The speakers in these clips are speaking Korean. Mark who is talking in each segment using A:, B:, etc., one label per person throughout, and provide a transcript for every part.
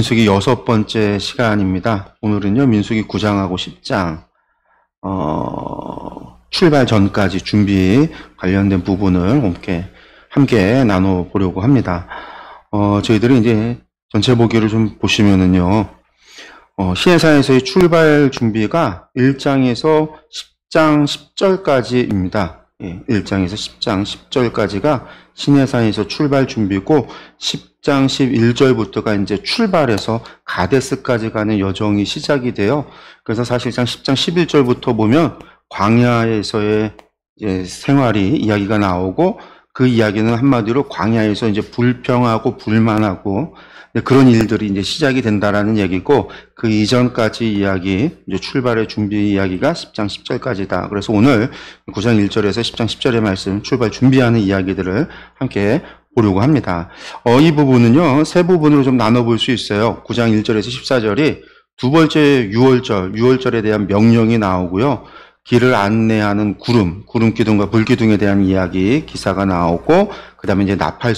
A: 민수기 6번째 시간입니다. 오늘은요, 민수기 9장하고 10장, 출발 전까지 준비 관련된 부분을 함께 나눠보려고 합니다. 저희들이 이제 전체 보기를 좀 보시면은요, 시내산에서의 출발 준비가 1장에서 10장 10절까지입니다. 1장에서 10장 10절까지가 시내산에서 출발 준비고 10장 11절부터가 이제 출발해서 가데스까지 가는 여정이 시작이 돼요. 그래서 사실상 10장 11절부터 보면 광야에서의 이제 생활이 이야기가 나오고 그 이야기는 한마디로 광야에서 이제 불평하고 불만하고 그런 일들이 이제 시작이 된다라는 얘기고 그 이전까지 이야기, 이제 출발의 준비 이야기가 10장 10절까지다. 그래서 오늘 9장 1절에서 10장 10절의 말씀, 출발 준비하는 이야기들을 함께 보려고 합니다. 이 부분은요, 세 부분으로 좀 나눠볼 수 있어요. 9장 1절에서 14절이 두 번째 유월절에 대한 명령이 나오고요. 길을 안내하는 구름 기둥과 불기둥에 대한 이야기, 기사가 나오고, 그 다음에 이제 나팔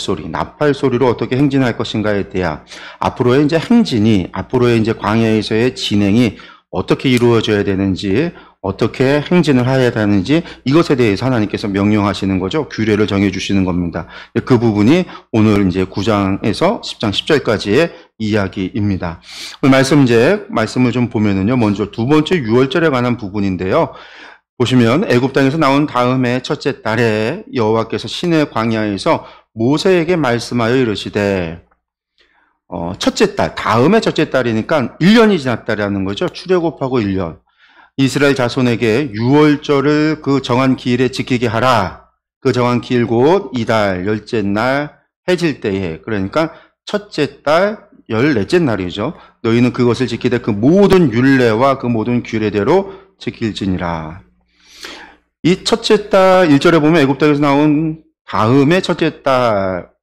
A: 소리로 어떻게 행진할 것인가에 대한, 앞으로의 이제 행진이, 앞으로의 이제 광야에서의 진행이 어떻게 이루어져야 되는지, 어떻게 행진을 해야 되는지, 이것에 대해서 하나님께서 명령하시는 거죠. 규례를 정해주시는 겁니다. 그 부분이 오늘 이제 9장에서 10장 10절까지의 이야기입니다. 말씀을 좀 보면은요, 먼저 두 번째 유월절에 관한 부분인데요. 보시면 애굽 땅에서 나온 다음에 첫째 달에 여호와께서 시내 광야에서 모세에게 말씀하여 이르시되, 첫째 달, 다음에 첫째 달이니까 1년이 지났다라는 거죠. 출애굽하고 1년. 이스라엘 자손에게 유월절을 그 정한 기일에 지키게 하라. 그 정한 기일 곧 이달 열째 날 해질 때에, 그러니까 첫째 달 14째 날이죠. 너희는 그것을 지키되 그 모든 율례와 그 모든 규례대로 지킬지니라. 이 첫째 달 1절에 보면 애굽 땅에서 나온 다음에 첫째 달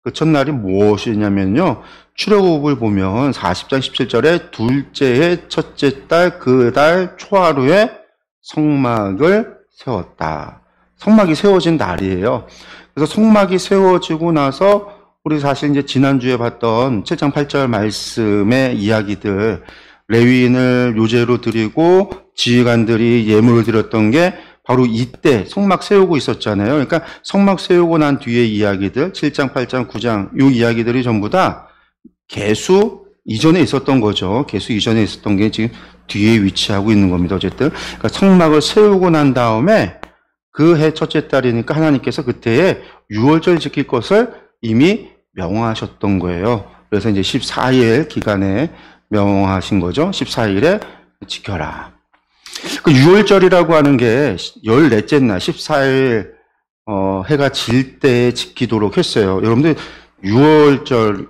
A: 그 첫날이 무엇이냐면요. 출애굽을 보면 40장 17절에 둘째의 첫째 달 그 달 초하루에 성막을 세웠다. 성막이 세워진 날이에요. 그래서 성막이 세워지고 나서 우리 사실 이제 지난주에 봤던 7장 8절 말씀의 이야기들, 레위인을 요제로 드리고 지휘관들이 예물을 드렸던 게 바로 이때 성막 세우고 있었잖아요. 그러니까 성막 세우고 난 뒤의 이야기들, 7장, 8장, 9장, 이 이야기들이 전부 다 계수 이전에 있었던 거죠. 계수 이전에 있었던 게 지금 뒤에 위치하고 있는 겁니다. 어쨌든. 그러니까 성막을 세우고 난 다음에 그 해 첫째 달이니까 하나님께서 그때에 유월절 지킬 것을 이미 명하셨던 거예요. 그래서 이제 14일 기간에 명하신 거죠. 14일에 지켜라. 그 유월절이라고 하는 게 14째 날, 14일, 해가 질 때에 지키도록 했어요. 여러분들, 유월절,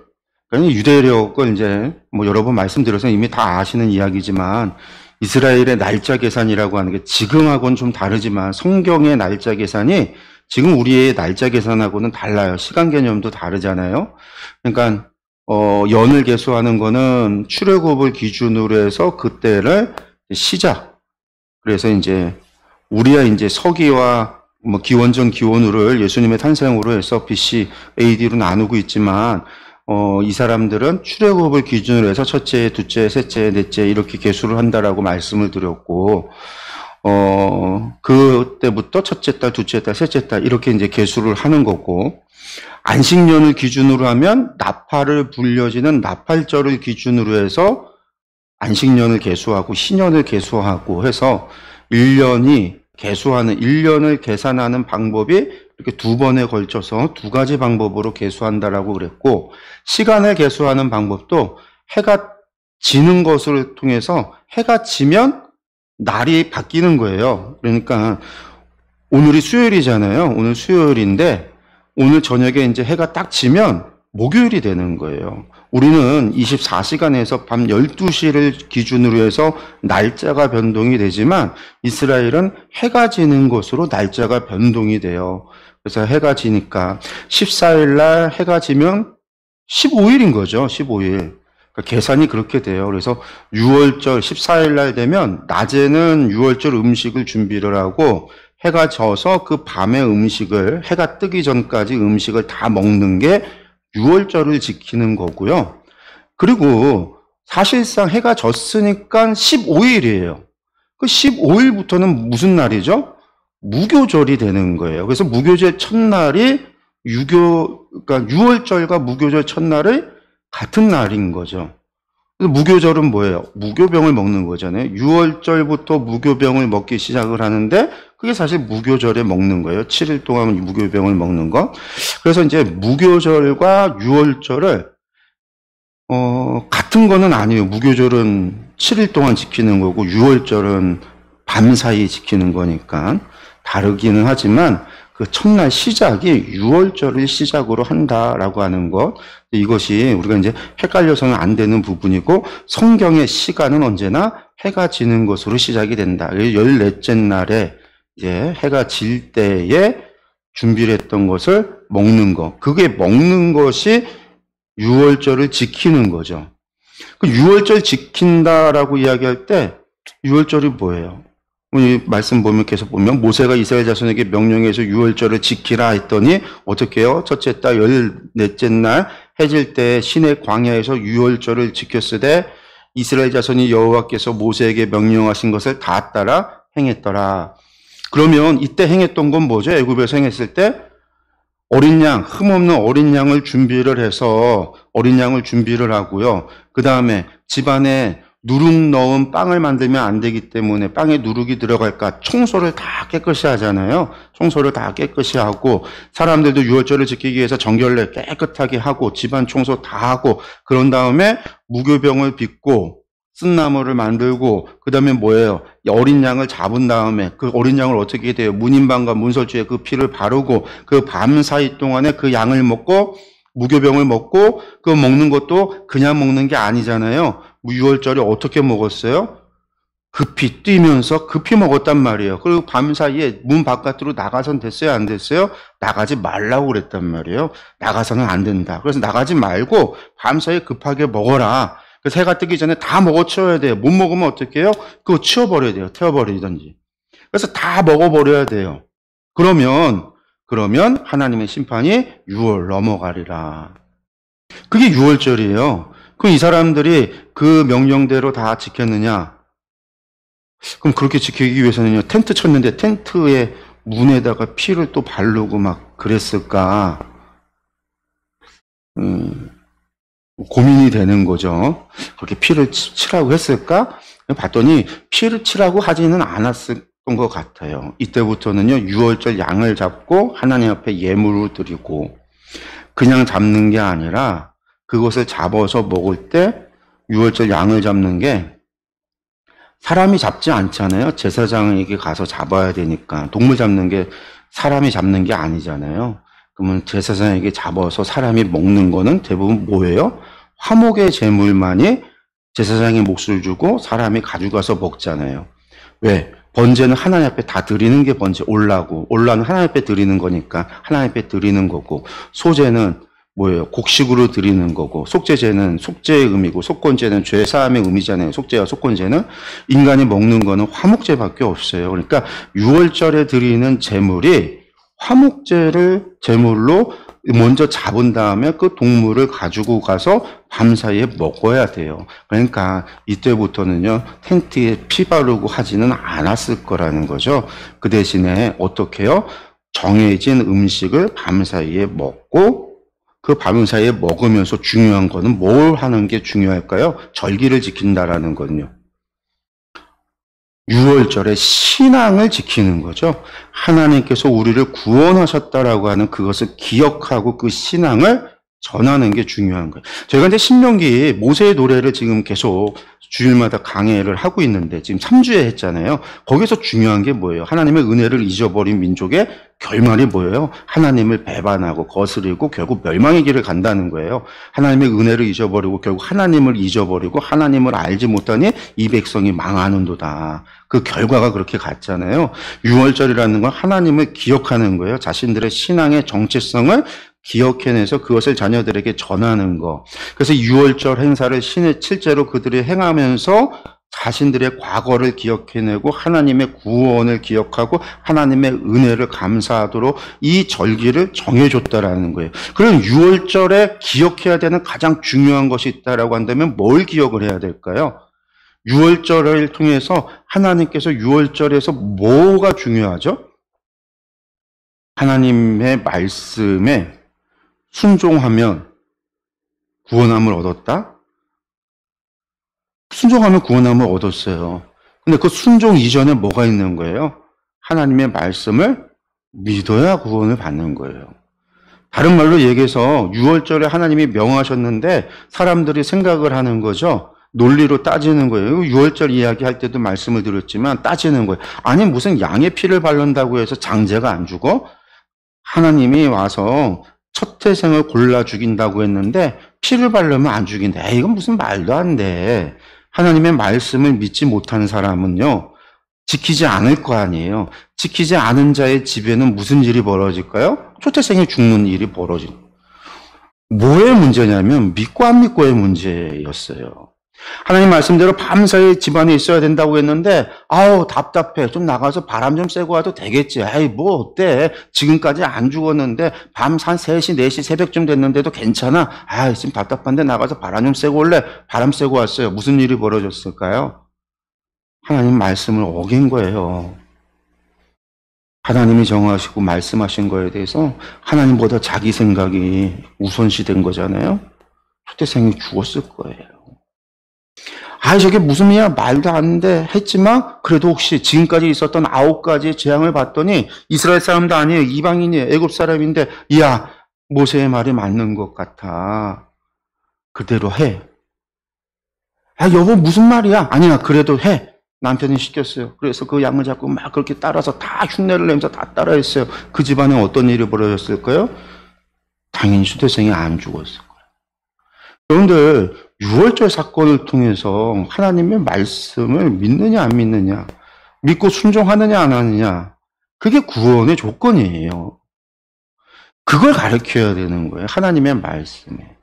A: 그러니까 유대력을 이제 뭐 여러 번 말씀드려서 이미 다 아시는 이야기지만, 이스라엘의 날짜 계산이라고 하는 게 지금하고는 좀 다르지만, 성경의 날짜 계산이 지금 우리의 날짜 계산하고는 달라요. 시간 개념도 다르잖아요. 그러니까, 연을 계수하는 거는 출애굽을 기준으로 해서 그때를 시작. 그래서 이제 우리야 이제 서기와 뭐 기원전 기원후를 예수님의 탄생으로 해서 BC, AD로 나누고 있지만 이 사람들은 출애굽을 기준으로 해서 첫째, 둘째, 셋째, 넷째 이렇게 계수를 한다라고 말씀을 드렸고 그때부터 첫째 달, 둘째 달, 셋째 달 이렇게 이제 계수를 하는 거고 안식년을 기준으로 하면 나팔을 불려지는 나팔절을 기준으로 해서 안식년을 계수하고 신년을 계수하고 해서 1년을 계산하는 방법이 이렇게 두 번에 걸쳐서 두 가지 방법으로 계수한다라고 그랬고 시간을 계수하는 방법도 해가 지는 것을 통해서 해가 지면 날이 바뀌는 거예요. 그러니까 오늘이 수요일이잖아요. 오늘 수요일인데 오늘 저녁에 이제 해가 딱 지면 목요일이 되는 거예요. 우리는 24시간에서 밤 12시를 기준으로 해서 날짜가 변동이 되지만 이스라엘은 해가 지는 것으로 날짜가 변동이 돼요. 그래서 해가 지니까 14일 날 해가 지면 15일인 거죠. 15일. 그러니까 계산이 그렇게 돼요. 그래서 6월절 14일 날 되면 낮에는 6월절 음식을 준비를 하고 해가 져서 그 밤에 음식을 해가 뜨기 전까지 음식을 다 먹는 게 유월절을 지키는 거고요. 그리고 사실상 해가 졌으니까 15일이에요. 그 15일부터는 무슨 날이죠? 무교절이 되는 거예요. 그래서 무교절 첫날이 그러니까 6월절과 무교절 첫날이 같은 날인 거죠. 그래서 무교절은 뭐예요? 무교병을 먹는 거잖아요. 6월절부터 무교병을 먹기 시작을 하는데 그게 사실 무교절에 먹는 거예요. 7일 동안 무교병을 먹는 거. 그래서 이제 무교절과 6월절을 같은 거는 아니에요. 무교절은 7일 동안 지키는 거고 6월절은 밤사이 지키는 거니까 다르기는 하지만 그 첫날 시작이 6월절을 시작으로 한다라고 하는 것, 이것이 우리가 이제 헷갈려서는 안 되는 부분이고, 성경의 시간은 언제나 해가 지는 것으로 시작이 된다. 14째 날에 이제 해가 질 때에 준비를 했던 것을 먹는 것, 그게 먹는 것이 6월절을 지키는 거죠. 그 6월절 지킨다라고 이야기할 때 6월절이 뭐예요? 이 말씀 보면 계속 보면 모세가 이스라엘 자손에게 명령해서 6월절을 지키라 했더니 어떻게 해요? 첫째 달 14째 날 해질 때 시내 광야에서 6월절을 지켰으되 이스라엘 자손이 여호와께서 모세에게 명령하신 것을 다 따라 행했더라. 그러면 이때 행했던 건 뭐죠? 애굽에서 행했을 때 어린 양, 흠없는 어린 양을 준비를 해서 어린 양을 준비를 하고요. 그 다음에 집안에 누룩 넣은 빵을 만들면 안 되기 때문에 빵에 누룩이 들어갈까 청소를 다 깨끗이 하잖아요. 청소를 다 깨끗이 하고 사람들도 6월절을 지키기 위해서 정결례 깨끗하게 하고 집안 청소 다 하고 그런 다음에 무교병을 빚고 쓴나물을 만들고 그 다음에 뭐예요? 어린 양을 잡은 다음에 그 어린 양을 어떻게 돼요? 문인방과 문설주에 그 피를 바르고 그 밤 사이 동안에 그 양을 먹고 무교병을 먹고 그 먹는 것도 그냥 먹는 게 아니잖아요. 6월절에 어떻게 먹었어요? 급히 뛰면서 급히 먹었단 말이에요. 그리고 밤 사이에 문 바깥으로 나가선 됐어요? 안 됐어요? 나가지 말라고 그랬단 말이에요. 나가서는 안 된다. 그래서 나가지 말고 밤 사이에 급하게 먹어라. 그래서 해가 뜨기 전에 다 먹어 치워야 돼요. 못 먹으면 어떻게 해요? 그거 치워버려야 돼요. 태워버리든지. 그래서 다 먹어버려야 돼요. 그러면 하나님의 심판이 6월 넘어가리라. 그게 6월절이에요. 그럼 이 사람들이 그 명령대로 다 지켰느냐? 그럼 그렇게 지키기 위해서는요, 텐트 쳤는데 텐트의 문에다가 피를 또 바르고 막 그랬을까? 고민이 되는 거죠. 그렇게 피를 치라고 했을까? 봤더니 피를 치라고 하지는 않았던 것 같아요. 이때부터는요, 6월절 양을 잡고 하나님 앞에 예물을 드리고 그냥 잡는 게 아니라 그것을 잡아서 먹을 때 6월절 양을 잡는 게 사람이 잡지 않잖아요. 제사장에게 가서 잡아야 되니까. 동물 잡는 게 사람이 잡는 게 아니잖아요. 그러면 제사장에게 잡아서 사람이 먹는 거는 대부분 뭐예요? 화목의 제물만이 제사장의 몫을 주고 사람이 가져가서 먹잖아요. 왜? 번제는 하나님 앞에 다 드리는 게 번제, 올라는 하나님 앞에 드리는 거니까 하나님 앞에 드리는 거고, 소제는 뭐예요? 곡식으로 드리는 거고, 속죄제는 속죄의 의미고, 속건제는 죄 사함의 의미잖아요. 속죄와 속건제는 인간이 먹는 거는 화목제밖에 없어요. 그러니까 6월절에 드리는 제물이 화목제를 제물로 먼저 잡은 다음에 그 동물을 가지고 가서 밤사이에 먹어야 돼요. 그러니까 이때부터는요, 텐트에 피 바르고 하지는 않았을 거라는 거죠. 그 대신에 어떻게 해요? 정해진 음식을 밤사이에 먹고, 그 밤 사이에 먹으면서 중요한 거는 뭘 하는 게 중요할까요? 절기를 지킨다라는 거는요. 6월절에 신앙을 지키는 거죠. 하나님께서 우리를 구원하셨다라고 하는 그것을 기억하고 그 신앙을 전하는 게 중요한 거예요. 저희가 이제 신명기 모세의 노래를 지금 계속 주일마다 강해를 하고 있는데 지금 3주에 했잖아요. 거기서 중요한 게 뭐예요? 하나님의 은혜를 잊어버린 민족의 결말이 뭐예요? 하나님을 배반하고 거스르고 결국 멸망의 길을 간다는 거예요. 하나님의 은혜를 잊어버리고 결국 하나님을 잊어버리고 하나님을 알지 못하니 이 백성이 망하는도다. 그 결과가 그렇게 갔잖아요. 6월절이라는 건 하나님을 기억하는 거예요. 자신들의 신앙의 정체성을 기억해내서 그것을 자녀들에게 전하는 거. 그래서 6월절 행사를 실제로 그들이 행하면서 자신들의 과거를 기억해내고 하나님의 구원을 기억하고 하나님의 은혜를 감사하도록 이 절기를 정해줬다라는 거예요. 그럼 6월절에 기억해야 되는 가장 중요한 것이 있다라고 한다면 뭘 기억을 해야 될까요? 6월절을 통해서 하나님께서 6월절에서 뭐가 중요하죠? 하나님의 말씀에 순종하면 구원함을 얻었다? 순종하면 구원함을 얻었어요. 근데 그 순종 이전에 뭐가 있는 거예요? 하나님의 말씀을 믿어야 구원을 받는 거예요. 다른 말로 얘기해서 6월절에 하나님이 명하셨는데 사람들이 생각을 하는 거죠. 논리로 따지는 거예요. 6월절 이야기할 때도 말씀을 드렸지만 따지는 거예요. 아니 무슨 양의 피를 바른다고 해서 장제가 안 죽어? 하나님이 와서 첫 태생을 골라 죽인다고 했는데 피를 바르면 안 죽인다. 이건 무슨 말도 안 돼. 하나님의 말씀을 믿지 못하는 사람은요, 지키지 않을 거 아니에요. 지키지 않은 자의 집에는 무슨 일이 벌어질까요? 초태생이 죽는 일이 벌어진. 뭐의 문제냐면 믿고 안 믿고의 문제였어요. 하나님 말씀대로 밤사이 집안에 있어야 된다고 했는데 아우 답답해. 좀 나가서 바람 좀 쐬고 와도 되겠지. 아이 뭐 어때. 지금까지 안 죽었는데 밤 한 3시 4시 새벽쯤 됐는데도 괜찮아. 아 지금 답답한데 나가서 바람 좀 쐬고 올래. 바람 쐬고 왔어요. 무슨 일이 벌어졌을까요? 하나님 말씀을 어긴 거예요. 하나님이 정하시고 말씀하신 거에 대해서 하나님보다 자기 생각이 우선시된 거잖아요. 초대생이 죽었을 거예요. 아, 저게 무슨 일이야? 말도 안 돼. 했지만, 그래도 혹시 지금까지 있었던 9가지 재앙을 봤더니, 이스라엘 사람도 아니에요. 이방인이에요. 애굽 사람인데, 이야, 모세의 말이 맞는 것 같아. 그대로 해. 아, 여보, 무슨 말이야? 아니야, 그래도 해. 남편이 시켰어요. 그래서 그 양을 잡고 막 그렇게 따라서 다 흉내를 내면서 다 따라했어요. 그 집안에 어떤 일이 벌어졌을까요? 당연히 초대생이 안 죽었을 거예요. 여러분들, 6월절 사건을 통해서 하나님의 말씀을 믿느냐 안 믿느냐, 믿고 순종하느냐 안 하느냐, 그게 구원의 조건이에요. 그걸 가르쳐야 되는 거예요. 하나님의 말씀에.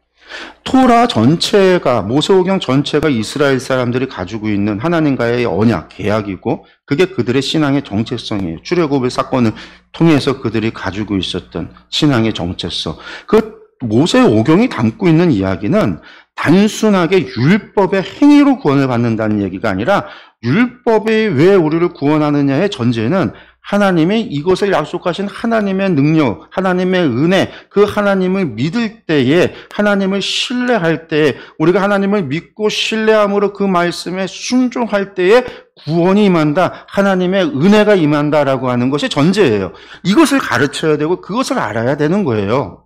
A: 토라 전체가, 모세오경 전체가 이스라엘 사람들이 가지고 있는 하나님과의 언약, 계약이고 그게 그들의 신앙의 정체성이에요. 출애굽의 사건을 통해서 그들이 가지고 있었던 신앙의 정체성. 그 모세오경이 담고 있는 이야기는 단순하게 율법의 행위로 구원을 받는다는 얘기가 아니라 율법이 왜 우리를 구원하느냐의 전제는 하나님이 이것을 약속하신 하나님의 능력, 하나님의 은혜, 그 하나님을 믿을 때에, 하나님을 신뢰할 때에, 우리가 하나님을 믿고 신뢰함으로 그 말씀에 순종할 때에 구원이 임한다, 하나님의 은혜가 임한다라고 하는 것이 전제예요. 이것을 가르쳐야 되고 그것을 알아야 되는 거예요.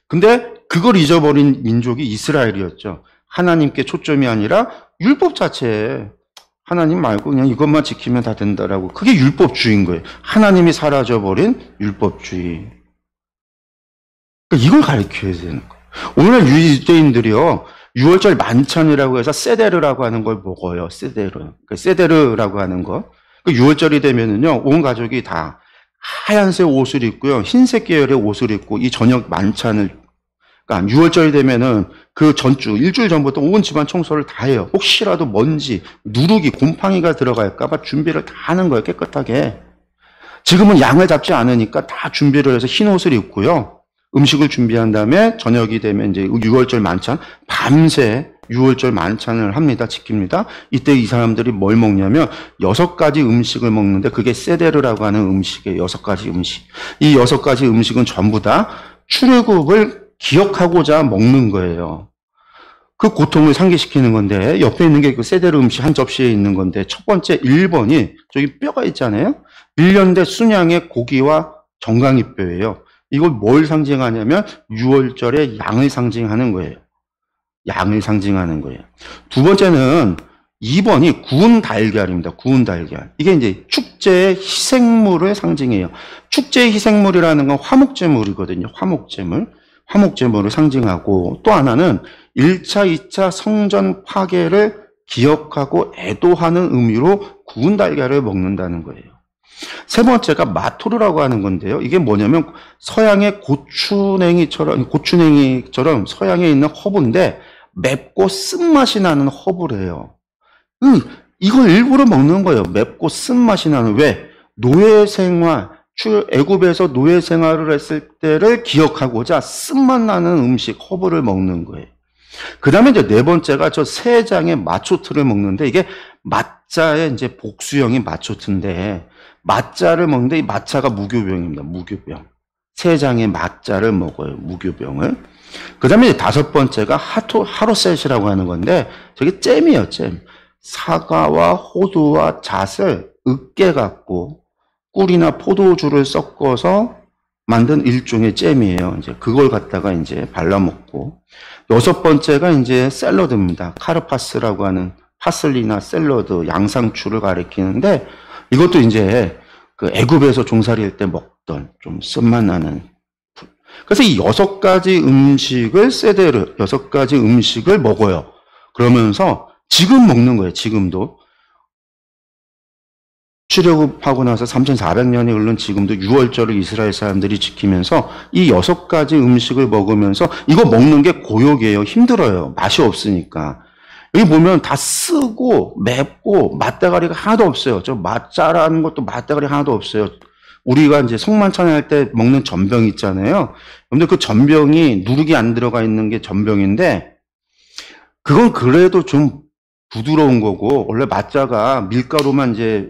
A: 근데 그걸 잊어버린 민족이 이스라엘이었죠. 하나님께 초점이 아니라 율법 자체에 하나님 말고 그냥 이것만 지키면 다 된다라고. 그게 율법주의인 거예요. 하나님이 사라져버린 율법주의. 그러니까 이걸 가르쳐야 되는 거예요. 오늘날 유대인들이요, 6월절 만찬이라고 해서 세데르라고 하는 걸 먹어요. 세데르. 그러니까 세데르라고 하는 거. 6월절이 되면은요, 온 가족이 다 하얀색 옷을 입고요, 흰색 계열의 옷을 입고 이 저녁 만찬을, 그러니까 6월절이 되면은 그 전주, 일주일 전부터 온 집안 청소를 다 해요. 혹시라도 먼지, 누룩이, 곰팡이가 들어갈까봐 준비를 다 하는 거예요, 깨끗하게. 지금은 양을 잡지 않으니까 다 준비를 해서 흰 옷을 입고요, 음식을 준비한 다음에 저녁이 되면 이제 6월절 만찬, 밤새 6월절 만찬을 합니다. 지킵니다. 이때 이 사람들이 뭘 먹냐면 6가지 음식을 먹는데 그게 세데르라고 하는 음식이에요. 6가지 음식. 이 6가지 음식은 전부 다 출애굽을 기억하고자 먹는 거예요. 그 고통을 상기시키는 건데 옆에 있는 게 그 세데르 음식 한 접시에 있는 건데 첫 번째 1번이 저기 뼈가 있잖아요. 1년대 순양의 고기와 정강이뼈예요. 이걸 뭘 상징하냐면 6월절에 양을 상징하는 거예요. 양을 상징하는 거예요. 두 번째는 2번이 구운 달걀입니다. 구운 달걀. 이게 이제 축제의 희생물을 상징해요. 축제의 희생물이라는 건 화목제물이거든요. 화목제물. 화목제물을 상징하고, 또 하나는 1차, 2차 성전 파괴를 기억하고 애도하는 의미로 구운 달걀을 먹는다는 거예요. 세 번째가 마토르라고 하는 건데요. 이게 뭐냐면 서양의 고추냉이처럼 서양에 있는 허브인데 맵고 쓴맛이 나는 허브래요. 응, 이걸 일부러 먹는 거예요. 맵고 쓴맛이 나는. 왜? 노예 생활, 애굽에서 노예 생활을 했을 때를 기억하고자 쓴맛 나는 음식, 허브를 먹는 거예요. 그 다음에 이제 네 번째가 저 세 장의 마초트를 먹는데, 이게 마자의 이제 복수형인 마초트인데, 마자를 먹는데 이 마차가 무교병입니다. 무교병. 세 장의 마자를 먹어요. 무교병을. 그 다음에 다섯 번째가 하로셋이라고 하는 건데, 저게 잼이에요, 잼. 사과와 호두와 잣을 으깨 갖고 꿀이나 포도주를 섞어서 만든 일종의 잼이에요. 이제 그걸 갖다가 이제 발라 먹고, 여섯 번째가 이제 샐러드입니다. 카르파스라고 하는 파슬리나 샐러드, 양상추를 가리키는데, 이것도 이제 그 애굽에서 종살이할 때 먹던 좀 쓴맛 나는. 그래서 이 여섯 가지 음식을 세대를, 여섯 가지 음식을 먹어요. 그러면서 지금 먹는 거예요. 지금도. 출애굽하고 나서 3,400년이 흐른 지금도 6월절을 이스라엘 사람들이 지키면서 이 여섯 가지 음식을 먹으면서, 이거 먹는 게 고역이에요. 힘들어요. 맛이 없으니까. 여기 보면 다 쓰고 맵고 맛대가리가 하나도 없어요. 저 맛자라는 것도 맛대가리 하나도 없어요. 우리가 이제 성만찬 할 때 먹는 전병 있잖아요. 근데 그 전병이 누룩이 안 들어가 있는 게 전병인데, 그건 그래도 좀 부드러운 거고, 원래 맛자가 밀가루만 이제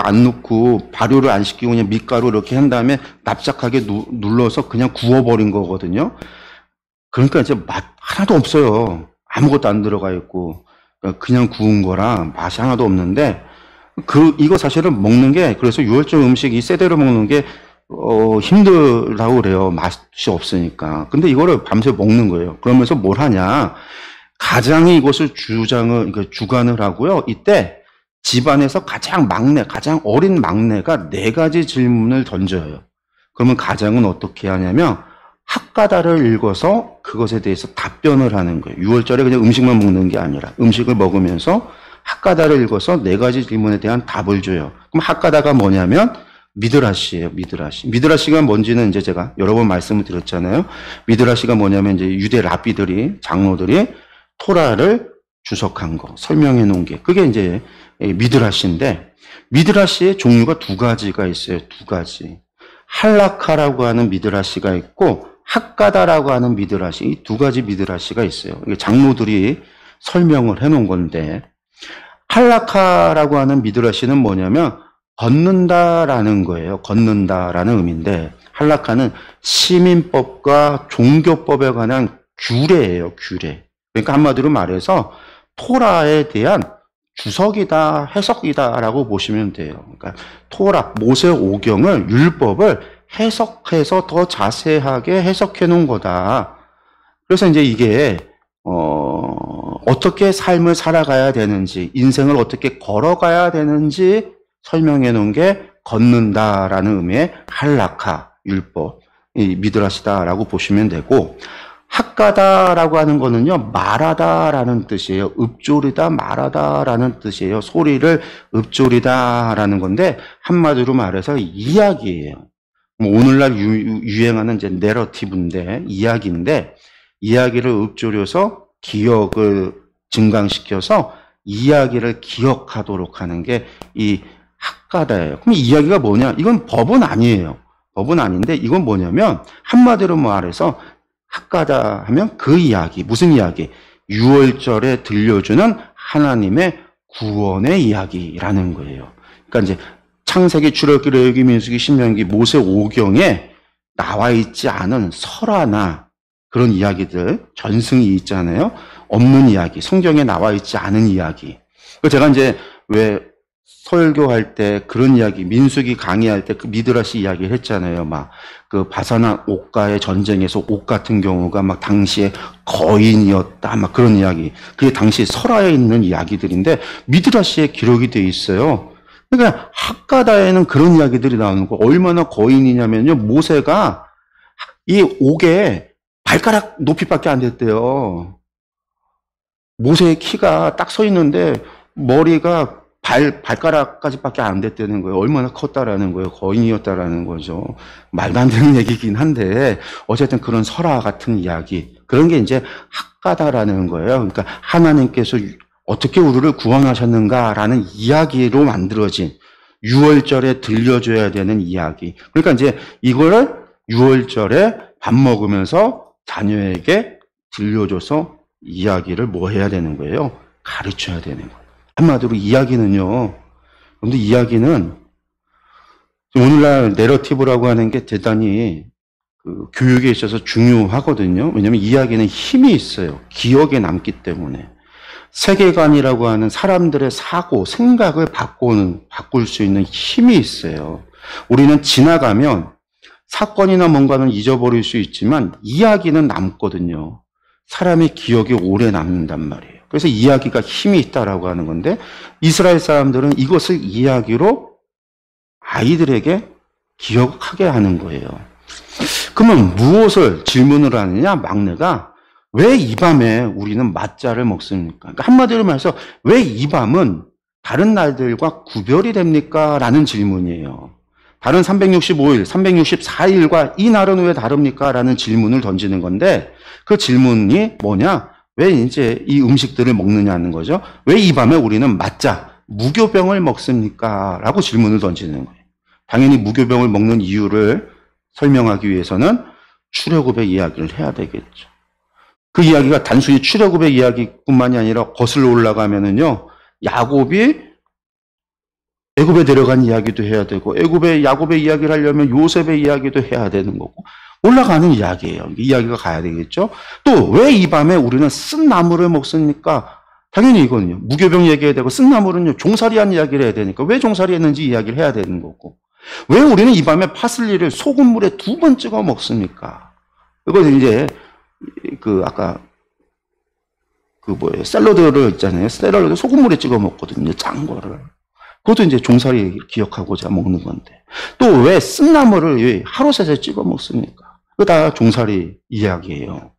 A: 안 넣고 발효를 안 시키고 그냥 밀가루 이렇게 한 다음에 납작하게 눌러서 그냥 구워버린 거거든요. 그러니까 이제 맛 하나도 없어요. 아무것도 안 들어가 있고 그냥 구운 거라 맛이 하나도 없는데, 이거 사실은 먹는 게, 그래서 유월절 음식 이 세대로 먹는 게 힘들다고 그래요. 맛이 없으니까. 근데 이거를 밤새 먹는 거예요. 그러면서 뭘 하냐? 가장이 이것을 주관을 하고요. 이때 집안에서 가장 어린 막내가 네 가지 질문을 던져요. 그러면 가장은 어떻게 하냐면 학가다를 읽어서 그것에 대해서 답변을 하는 거예요. 6월절에 그냥 음식만 먹는 게 아니라 음식을 먹으면서 학가다를 읽어서 네 가지 질문에 대한 답을 줘요. 그럼 학가다가 뭐냐면 미드라시예요. 미드라시가 뭔지는 이제 제가 여러 번 말씀을 드렸잖아요. 미드라시가 뭐냐면 이제 유대 랍비들이, 장로들이 토라를 주석한 거, 설명해 놓은 게, 그게 이제 미드라시인데, 미드라시의 종류가 두 가지가 있어요. 두 가지. 할라카라고 하는 미드라시가 있고 학가다라고 하는 미드라시, 이 두 가지 미드라시가 있어요. 이게 장로들이 설명을 해 놓은 건데, 할라카라고 하는 미드라시는 뭐냐면 걷는다라는 거예요. 걷는다라는 의미인데, 할라카는 시민법과 종교법에 관한 규례예요. 규례. 그러니까 한마디로 말해서 토라에 대한 주석이다, 해석이다라고 보시면 돼요. 그러니까 토라, 모세 오경을, 율법을 해석해서 더 자세하게 해석해 놓은 거다. 그래서 이제 이게 어떻게 삶을 살아가야 되는지, 인생을 어떻게 걸어가야 되는지 설명해 놓은 게 걷는다라는 의미의 할라카, 율법, 이 미드라시다라고 보시면 되고, 학가다라고 하는 거는요, 말하다라는 뜻이에요. 읊조리다, 말하다라는 뜻이에요. 소리를 읊조리다라는 건데, 한마디로 말해서 이야기예요. 오늘날 유행하는 이제 내러티브인데, 이야기인데, 이야기를 읊조려서 기억을 증강시켜서 이야기를 기억하도록 하는 게 이 학가다예요. 그럼 이야기가 뭐냐? 이건 법은 아니에요. 법은 아닌데, 이건 뭐냐면, 한마디로 말해서 학가다 하면 그 이야기, 무슨 이야기? 6월절에 들려주는 하나님의 구원의 이야기라는 거예요. 그러니까 이제 창세기, 출애굽기, 레위기, 민수기, 신명기, 모세 오경에 나와 있지 않은 설화나 그런 이야기들, 전승이 있잖아요. 없는 이야기, 성경에 나와 있지 않은 이야기. 제가 이제 왜 설교할 때 그런 이야기, 민수기 강의할 때 그 미드라시 이야기를 했잖아요. 막 그 바사나 옥가의 전쟁에서 옥 같은 경우가 막 당시에 거인이었다, 막 그런 이야기. 그게 당시 설화에 있는 이야기들인데 미드라시에 기록이 돼 있어요. 그러니까 학가다에는 그런 이야기들이 나오는 거. 얼마나 거인이냐면요, 모세가 이 옥에 발가락 높이밖에 안 됐대요. 모세의 키가 딱 서 있는데 머리가 발가락까지밖에 안 됐다는 거예요. 얼마나 컸다라는 거예요. 거인이었다라는 거죠. 말도 안 되는 얘기긴 한데, 어쨌든 그런 설화 같은 이야기, 그런 게 이제 학가다라는 거예요. 그러니까 하나님께서 어떻게 우리를 구원하셨는가라는 이야기로 만들어진 6월절에 들려줘야 되는 이야기. 그러니까 이제 이거를 6월절에 밥 먹으면서 자녀에게 들려줘서 이야기를 뭐 해야 되는 거예요? 가르쳐야 되는 거예요. 한마디로 이야기는요. 근데 이야기는 오늘날 내러티브라고 하는 게 대단히 그 교육에 있어서 중요하거든요. 왜냐하면 이야기는 힘이 있어요. 기억에 남기 때문에. 세계관이라고 하는 사람들의 사고, 생각을 바꿀 수 있는 힘이 있어요. 우리는 지나가면 사건이나 뭔가는 잊어버릴 수 있지만 이야기는 남거든요. 사람의 기억이 오래 남는단 말이에요. 그래서 이야기가 힘이 있다라고 하는 건데 이스라엘 사람들은 이것을 이야기로 아이들에게 기억하게 하는 거예요. 그러면 무엇을 질문을 하느냐? 막내가 왜 이 밤에 우리는 맞자를 먹습니까? 그러니까 한마디로 말해서 왜 이 밤은 다른 날들과 구별이 됩니까? 라는 질문이에요. 다른 365일, 364일과 이 날은 왜 다릅니까? 라는 질문을 던지는 건데 그 질문이 뭐냐? 왜 이제 이 음식들을 먹느냐는 거죠. 왜 이 밤에 우리는 맞자, 무교병을 먹습니까? 라고 질문을 던지는 거예요. 당연히 무교병을 먹는 이유를 설명하기 위해서는 출애굽의 이야기를 해야 되겠죠. 그 이야기가 단순히 출애굽의 이야기뿐만이 아니라 거슬러 올라가면은요, 야곱이 애굽에 데려간 이야기도 해야 되고, 야곱의 이야기를 하려면 요셉의 이야기도 해야 되는 거고, 올라가는 이야기예요. 이야기가 가야 되겠죠. 또 왜 이 밤에 우리는 쓴 나물을 먹습니까? 당연히 이거는요. 무교병 얘기해야 되고, 쓴 나물은요, 종살이한 이야기를 해야 되니까, 왜 종살이했는지 이야기를 해야 되는 거고, 왜 우리는 이 밤에 파슬리를 소금물에 2번 찍어 먹습니까? 이건 이제 아까 샐러드를 있잖아요. 샐러드 소금물에 찍어 먹거든요. 짠 거를. 그것도 이제 종살이 기억하고자 먹는 건데. 또 왜 쓴나물을 왜 하루셋에 찍어 먹습니까? 그거 다 종살이 이야기예요.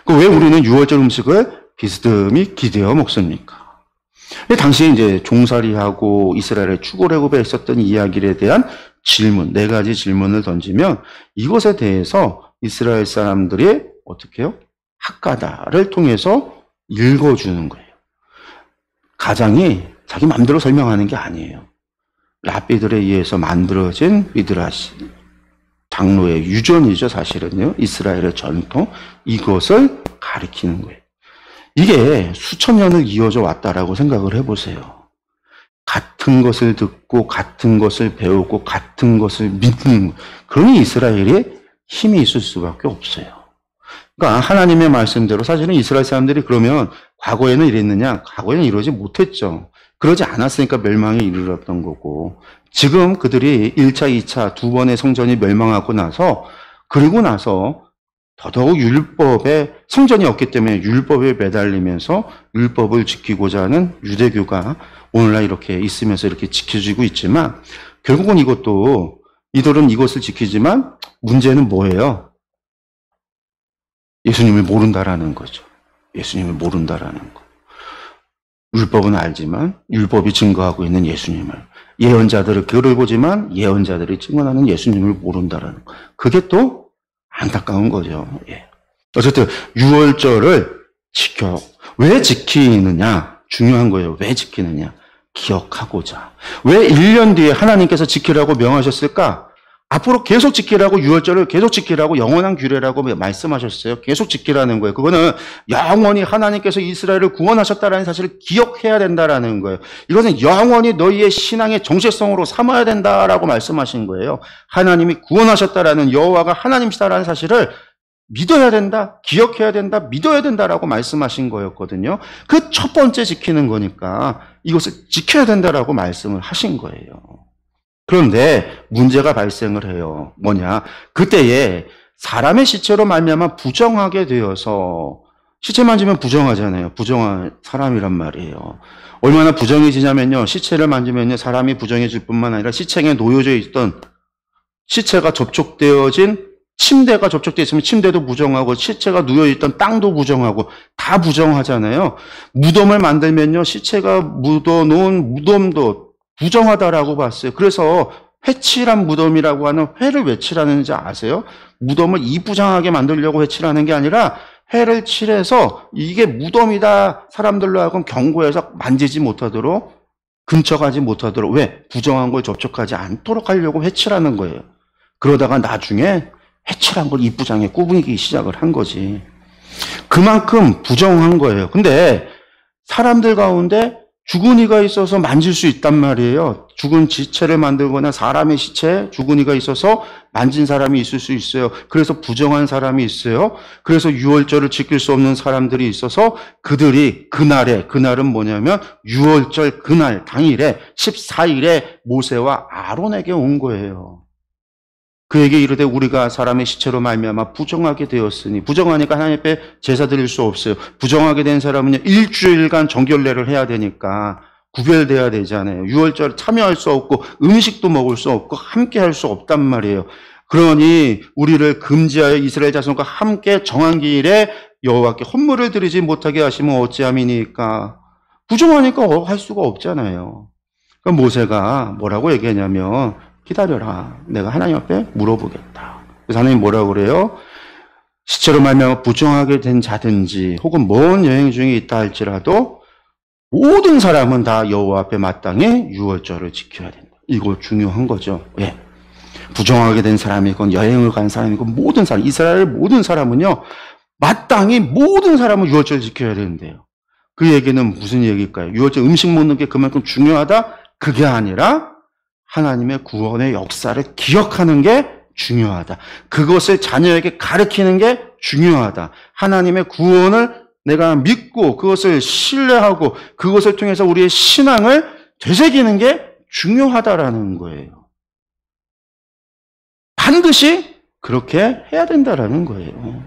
A: 왜 우리는 6월절 음식을 비스듬히 기대어 먹습니까? 당시에 이제 종살이하고 이스라엘의 추고래굽에 있었던 이야기에 대한 질문, 4가지 질문을 던지면 이것에 대해서 이스라엘 사람들이 어떻게 해요? 학가다를 통해서 읽어주는 거예요. 가장이 자기 마음대로 설명하는 게 아니에요. 랍비들에 의해서 만들어진 미드라시, 장로의 유전이죠, 사실은요. 이스라엘의 전통, 이것을 가리키는 거예요. 이게 수천 년을 이어져 왔다라고 생각을 해보세요. 같은 것을 듣고, 같은 것을 배우고, 같은 것을 믿는, 그러니 이스라엘이 힘이 있을 수밖에 없어요. 그러니까 하나님의 말씀대로 사실은 이스라엘 사람들이 그러면 과거에는 이랬느냐? 과거에는 이러지 못했죠. 그러지 않았으니까 멸망에 이르렀던 거고, 지금 그들이 1차, 2차 두 번의 성전이 멸망하고 나서, 그리고 나서 더더욱 율법에, 성전이 없기 때문에 율법에 매달리면서 율법을 지키고자 하는 유대교가 오늘날 이렇게 있으면서 이렇게 지켜지고 있지만, 결국은 이들은 이것을 지키지만, 문제는 뭐예요? 예수님을 모른다라는 거죠. 예수님을 모른다라는 거. 율법은 알지만 율법이 증거하고 있는 예수님을, 예언자들의 글을 보지만 예언자들이 증언하는 예수님을 모른다라는 거. 그게 또 안타까운 거죠. 예. 어쨌든 6월절을 왜 지키느냐? 중요한 거예요. 왜 지키느냐? 기억하고자. 왜 1년 뒤에 하나님께서 지키라고 명하셨을까? 앞으로 계속 지키라고, 6월절을 계속 지키라고, 영원한 규례라고 말씀하셨어요. 계속 지키라는 거예요. 그거는 영원히 하나님께서 이스라엘을 구원하셨다라는 사실을 기억해야 된다라는 거예요. 이것은 영원히 너희의 신앙의 정체성으로 삼아야 된다라고 말씀하신 거예요. 하나님이 구원하셨다라는, 여호와가 하나님이시다라는 사실을 믿어야 된다, 기억해야 된다, 믿어야 된다라고 말씀하신 거였거든요. 그 첫 번째 지키는 거니까 이것을 지켜야 된다라고 말씀을 하신 거예요. 그런데 문제가 발생을 해요. 뭐냐? 그때에 사람의 시체로 말미암아 부정하게 되어서, 시체 만지면 부정하잖아요. 부정한 사람이란 말이에요. 얼마나 부정해지냐면요, 시체를 만지면요, 사람이 부정해질 뿐만 아니라 시체에 놓여져 있던, 시체가 접촉되어진 침대가 접촉되어 있으면 침대도 부정하고, 시체가 누워있던 땅도 부정하고, 다 부정하잖아요. 무덤을 만들면요, 시체가 묻어놓은 무덤도 부정하다라고 봤어요. 그래서 회칠한 무덤이라고 하는, 회를 왜 칠하는지 아세요? 무덤을 이부장하게 만들려고 해치를 하는 게 아니라 해를 칠해서 이게 무덤이다 사람들로 하여금 경고해서 만지지 못하도록 근처가지 못하도록 왜? 부정한 걸 접촉하지 않도록 하려고 해치라는 거예요. 그러다가 나중에 해칠한 걸 이부장에 꾸미기 시작을 한 거지. 그만큼 부정한 거예요. 근데 사람들 가운데 죽은 이가 있어서 만질 수 있단 말이에요. 죽은 지체를 만들거나 사람의 시체에 죽은 이가 있어서 만진 사람이 있을 수 있어요. 그래서 부정한 사람이 있어요. 그래서 유월절을 지킬 수 없는 사람들이 있어서 그들이 그날은 뭐냐면 유월절 그날 당일에 14일에 모세와 아론에게 온 거예요. 그에게 이르되 우리가 사람의 시체로 말미암아 부정하게 되었으니 부정하니까 하나님 앞에 제사 드릴 수 없어요. 부정하게 된 사람은요 일주일간 정결례를 해야 되니까 구별돼야 되잖아요. 유월절에 참여할 수 없고 음식도 먹을 수 없고 함께 할 수 없단 말이에요. 그러니 우리를 금지하여 이스라엘 자손과 함께 정한 기일에 여호와께 헌물을 드리지 못하게 하시면 어찌함이니까. 부정하니까 할 수가 없잖아요. 그럼 모세가 뭐라고 얘기하냐면 기다려라. 내가 하나님 앞에 물어보겠다. 그래서 하나님 뭐라고 그래요? 시체로 말미암아 부정하게 된 자든지 혹은 먼 여행 중에 있다 할지라도 모든 사람은 다 여호와 앞에 마땅히 유월절을 지켜야 된다. 이거 중요한 거죠. 왜? 부정하게 된 사람이건 여행을 간 사람이건 모든 사람, 이스라엘 모든 사람은요 마땅히 모든 사람은 유월절을 지켜야 되는데요. 그 얘기는 무슨 얘기일까요? 유월절 음식 먹는 게 그만큼 중요하다? 그게 아니라 하나님의 구원의 역사를 기억하는 게 중요하다. 그것을 자녀에게 가르치는 게 중요하다. 하나님의 구원을 내가 믿고 그것을 신뢰하고 그것을 통해서 우리의 신앙을 되새기는 게 중요하다라는 거예요. 반드시 그렇게 해야 된다라는 거예요.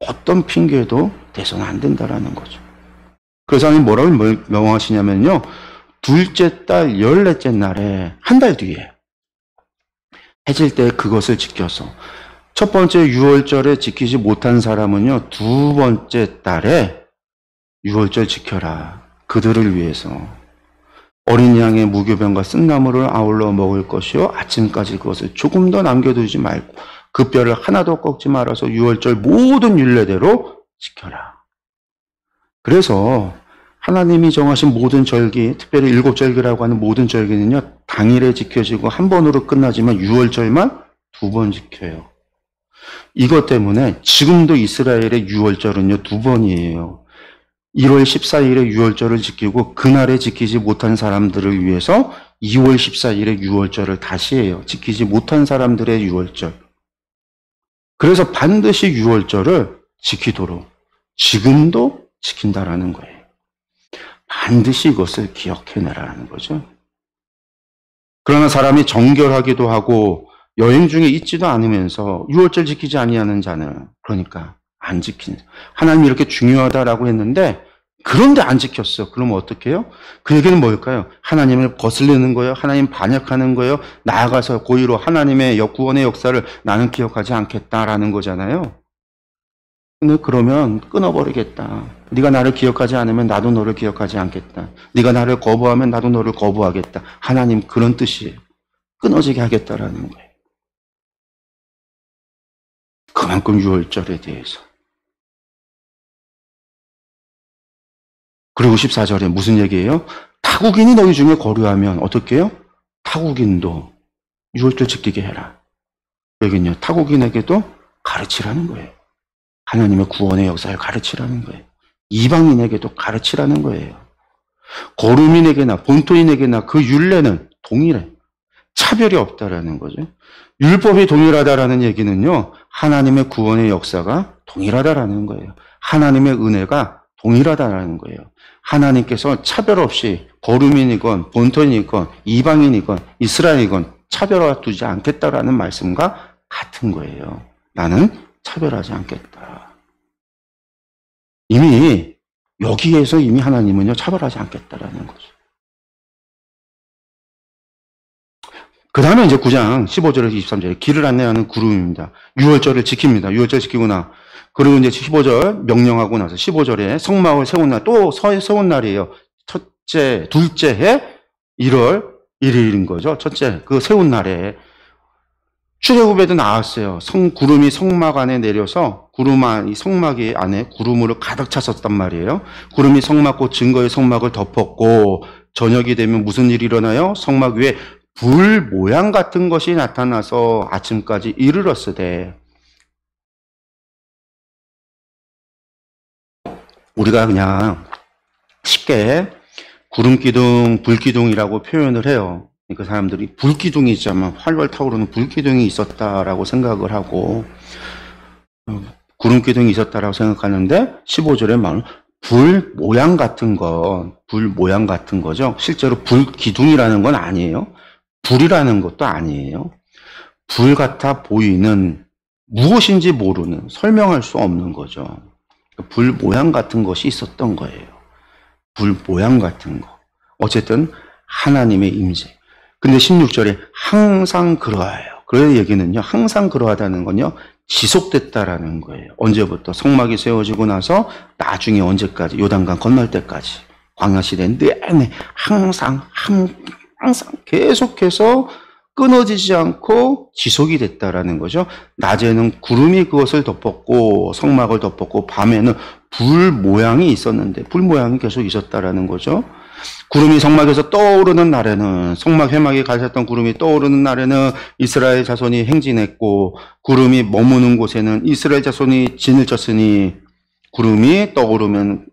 A: 어떤 핑계도 대서는 안 된다라는 거죠. 그래서 하나님 뭐라고 명하시냐면요. 둘째 달 14째 날에 한 달 뒤에 해질 때 그것을 지켜서 첫 번째 유월절에 지키지 못한 사람은요. 두 번째 달에 유월절 지켜라. 그들을 위해서 어린 양의 무교병과 쓴나물을 아울러 먹을 것이요. 아침까지 그것을 조금 더 남겨두지 말고 그 뼈를 하나도 꺾지 말아서 유월절 모든 율례대로 지켜라. 그래서 하나님이 정하신 모든 절기, 특별히 7절기라고 하는 모든 절기는요, 당일에 지켜지고 한 번으로 끝나지만 6월절만 2번 지켜요. 이것 때문에 지금도 이스라엘의 6월절은요, 2번이에요. 1월 14일에 6월절을 지키고 그날에 지키지 못한 사람들을 위해서 2월 14일에 6월절을 다시 해요. 지키지 못한 사람들의 6월절. 그래서 반드시 6월절을 지키도록 지금도 지킨다라는 거예요. 반드시 이것을 기억해내라는 거죠. 그러나 사람이 정결하기도 하고 여행 중에 있지도 않으면서 6월절 지키지 아니하는 자는 그러니까 안 지키는 하나님이 이렇게 중요하다라고 했는데 그런데 안 지켰어. 그러면 어떻게 해요? 그 얘기는 뭘까요? 하나님을 거슬리는 거예요? 하나님 반역하는 거예요? 나아가서 고의로 하나님의 구원의 역사를 나는 기억하지 않겠다라는 거잖아요. 근데 그러면 끊어버리겠다. 네가 나를 기억하지 않으면 나도 너를 기억하지 않겠다. 네가 나를 거부하면 나도 너를 거부하겠다. 하나님 그런 뜻이에요. 끊어지게 하겠다라는 거예요. 그만큼 유월절에 대해서. 그리고 14절에 무슨 얘기예요? 타국인이 너희 중에 거류하면 어떻게 해요? 타국인도 유월절 지키게 해라. 여기는요. 타국인에게도 가르치라는 거예요. 하나님의 구원의 역사를 가르치라는 거예요. 이방인에게도 가르치라는 거예요. 거류민에게나 본토인에게나 그 율례는 동일해. 차별이 없다라는 거죠. 율법이 동일하다라는 얘기는요. 하나님의 구원의 역사가 동일하다라는 거예요. 하나님의 은혜가 동일하다라는 거예요. 하나님께서 차별 없이 거류민이건 본토인이건 이방인이건 이스라엘이건 차별화 두지 않겠다라는 말씀과 같은 거예요. 나는 차별하지 않겠다. 이미 여기에서 이미 하나님은요 차별하지 않겠다라는 거죠. 그 다음에 이제 9장 15절에서 23절에 길을 안내하는 구름입니다. 6월절을 지킵니다. 6월절 지키구나. 그리고 이제 15절 명령하고 나서 15절에 성막을 세운 날, 또 세운 날이에요. 첫째, 둘째 해 1월 1일인 거죠. 첫째, 그 세운 날에 출애굽에도 나왔어요. 구름이 성막 안에 내려서 이 성막 안에 구름으로 가득 찼었단 말이에요. 구름이 성막 곧 증거의 성막을 덮었고 저녁이 되면 무슨 일이 일어나요? 성막 위에 불 모양 같은 것이 나타나서 아침까지 이르렀으되, 우리가 그냥 쉽게 구름기둥, 불기둥이라고 표현을 해요. 그 사람들이 불기둥이 있자면 활활 타오르는 불기둥이 있었다라고 생각을 하고, 구름기둥이 있었다라고 생각하는데 15절에 말은 불 모양 같은 거죠. 실제로 불기둥이라는 건 아니에요. 불이라는 것도 아니에요. 불 같아 보이는, 무엇인지 모르는, 설명할 수 없는 거죠. 불 모양 같은 것이 있었던 거예요. 불 모양 같은 거. 어쨌든 하나님의 임재. 근데 16절에 항상 그러해요. 그 얘기는요, 항상 그러하다는 건요, 지속됐다라는 거예요. 언제부터? 성막이 세워지고 나서 나중에 언제까지? 요단강 건널 때까지. 광야 시대 내내 항상 계속해서 끊어지지 않고 지속이 됐다라는 거죠. 낮에는 구름이 그것을 덮었고 성막을 덮었고 밤에는 불 모양이 있었는데 불 모양이 계속 있었다라는 거죠. 구름이 성막에서 떠오르는 날에는, 성막 회막에 가셨던 구름이 떠오르는 날에는 이스라엘 자손이 행진했고, 구름이 머무는 곳에는 이스라엘 자손이 진을 쳤으니, 구름이 떠오르면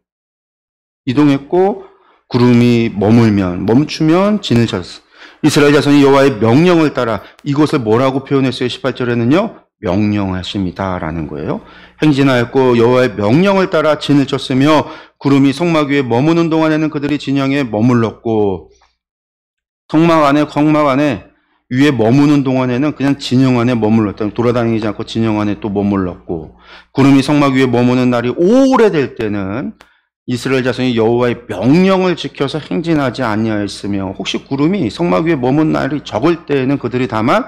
A: 이동했고 구름이 멈추면 진을 쳤어. 이스라엘 자손이 여호와의 명령을 따라, 이것을 뭐라고 표현했어요? 18절에는요. 명령하십니다라는 거예요. 행진하였고 여호와의 명령을 따라 진을 쳤으며 구름이 성막 위에 머무는 동안에는 그들이 진영에 머물렀고, 성막 안에 위에 머무는 동안에는 그냥 진영 안에 머물렀다. 돌아다니지 않고 진영 안에 또 머물렀고, 구름이 성막 위에 머무는 날이 오래될 때는 이스라엘 자손이 여호와의 명령을 지켜서 행진하지 아니하였으며, 혹시 구름이 성막 위에 머문 날이 적을 때에는 그들이 다만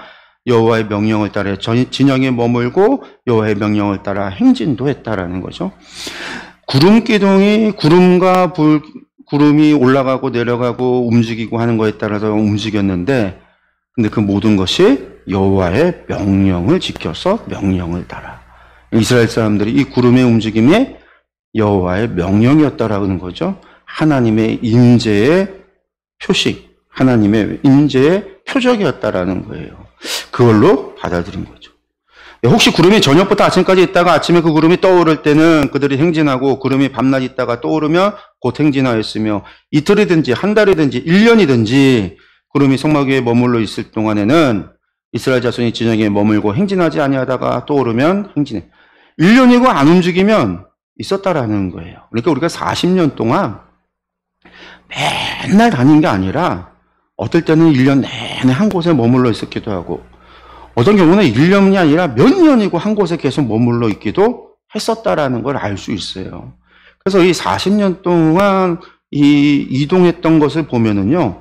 A: 여호와의 명령을 따라 진영에 머물고 여호와의 명령을 따라 행진도 했다라는 거죠. 구름기둥이 구름이 올라가고 내려가고 움직이고 하는 거에 따라서 움직였는데, 근데 그 모든 것이 여호와의 명령을 지켜서 명령을 따라. 이스라엘 사람들이 이 구름의 움직임이 여호와의 명령이었다라는 거죠. 하나님의 임재의 표식, 하나님의 임재의 표적이었다라는 거예요. 그걸로 받아들인 거죠. 혹시 구름이 저녁부터 아침까지 있다가 아침에 그 구름이 떠오를 때는 그들이 행진하고, 구름이 밤낮 있다가 떠오르면 곧 행진하였으며, 이틀이든지 한 달이든지 1년이든지 구름이 성막 위에 머물러 있을 동안에는 이스라엘 자손이 진영에 머물고 행진하지 아니하다가 떠오르면 행진해. 1년이고 안 움직이면 있었다라는 거예요. 그러니까 우리가 40년 동안 맨날 다닌 게 아니라 어떨 때는 1년 내내 한 곳에 머물러 있었기도 하고, 어떤 경우는 1년이 아니라 몇 년이고 한 곳에 계속 머물러 있기도 했었다라는 걸 알 수 있어요. 그래서 이 40년 동안 이동했던 것을 보면은요,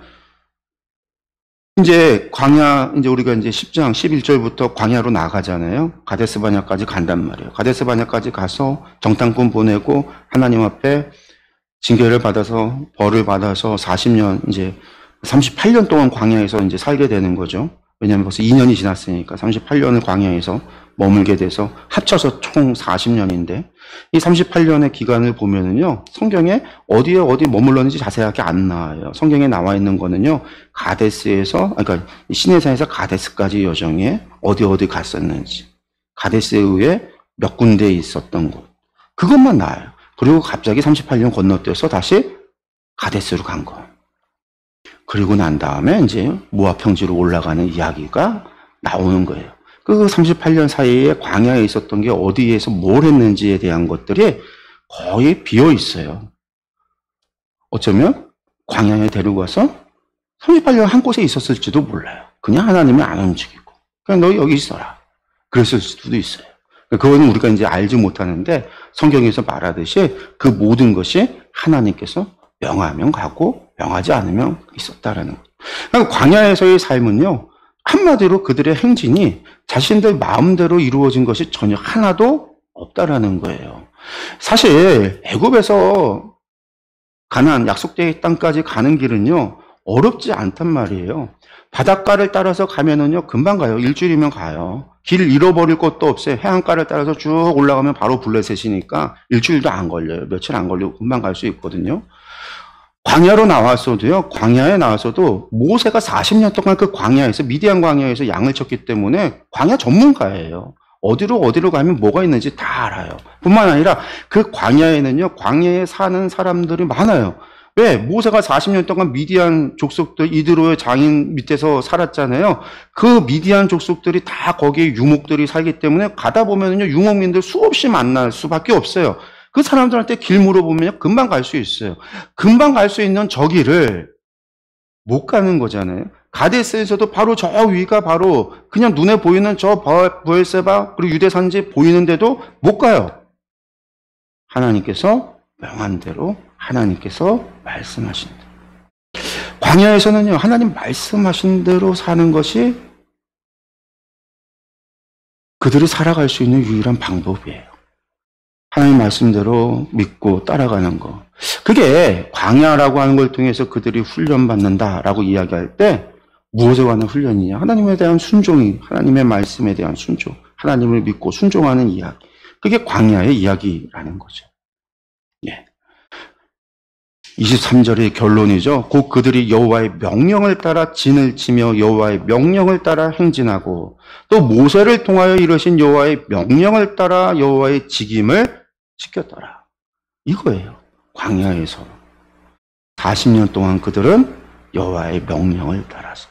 A: 이제 우리가 이제 10장 11절부터 광야로 나가잖아요. 가데스 바냐까지 간단 말이에요. 가데스 바냐까지 가서 정탐꾼 보내고 하나님 앞에 징계를 받아서 벌을 받아서 40년, 이제 38년 동안 광야에서 이제 살게 되는 거죠. 왜냐하면 벌써 2년이 지났으니까 38년을 광야에서 머물게 돼서 합쳐서 총 40년인데, 이 38년의 기간을 보면은요, 성경에 어디 머물렀는지 자세하게 안 나와요. 성경에 나와 있는 거는요, 그러니까 시내산에서 가데스까지 여정에 어디 갔었는지, 가데스 이후에 몇 군데 있었던 곳, 그것만 나와요. 그리고 갑자기 38년 건너뛰어서 다시 가데스로 간 거. 그리고 난 다음에 이제 모압 평지로 올라가는 이야기가 나오는 거예요. 그 38년 사이에 광야에 있었던 게 어디에서 뭘 했는지에 대한 것들이 거의 비어 있어요. 어쩌면 광야에 데리고 가서 38년 한 곳에 있었을지도 몰라요. 그냥 하나님이 안 움직이고, 그냥 너 여기 있어라, 그랬을 수도 있어요. 그거는 우리가 이제 알지 못하는데, 성경에서 말하듯이 그 모든 것이 하나님께서 명하면 가고 명하지 않으면 있었다라는 거예요. 그러니까 광야에서의 삶은요, 한마디로 그들의 행진이 자신들 마음대로 이루어진 것이 전혀 하나도 없다라는 거예요. 사실 애굽에서 가나안 약속된 땅까지 가는 길은요, 어렵지 않단 말이에요. 바닷가를 따라서 가면은요, 금방 가요. 일주일이면 가요. 길 잃어버릴 것도 없어요. 해안가를 따라서 쭉 올라가면 바로 블레셋이니까 일주일도 안 걸려요. 며칠 안 걸리고 금방 갈 수 있거든요. 광야로 나왔어도요, 광야에 나와서도 모세가 40년 동안 그 광야에서, 미디안 광야에서 양을 쳤기 때문에 광야 전문가예요. 어디로 가면 뭐가 있는지 다 알아요. 뿐만 아니라 그 광야에는요, 광야에 사는 사람들이 많아요. 왜? 모세가 40년 동안 미디안 족속들, 이드로의 장인 밑에서 살았잖아요. 그 미디안 족속들이 다 거기에 유목들이 살기 때문에 가다 보면은요, 유목민들 수없이 만날 수밖에 없어요. 그 사람들한테 길 물어보면 금방 갈 수 있어요. 금방 갈 수 있는 저 길을 못 가는 거잖아요. 가데스에서도 바로 저 위가 바로 그냥 눈에 보이는 저 브엘세바 그리고 유대 산지 보이는데도 못 가요. 하나님께서 명한 대로 하나님께서 말씀하신 대로. 광야에서는요, 하나님 말씀하신 대로 사는 것이 그들이 살아갈 수 있는 유일한 방법이에요. 하나님 말씀대로 믿고 따라가는 거. 그게 광야라고 하는 걸 통해서 그들이 훈련받는다라고 이야기할 때 무엇에 관한 훈련이냐? 하나님에 대한 순종이, 하나님의 말씀에 대한 순종, 하나님을 믿고 순종하는 이야기. 그게 광야의 이야기라는 거죠. 예. 23절의 결론이죠. 곧 그들이 여호와의 명령을 따라 진을 치며 여호와의 명령을 따라 행진하고 또 모세를 통하여 이루신 여호와의 명령을 따라 여호와의 직임을 지켰더라. 이거예요. 광야에서 40년 동안 그들은 여호와의 명령을 따라서.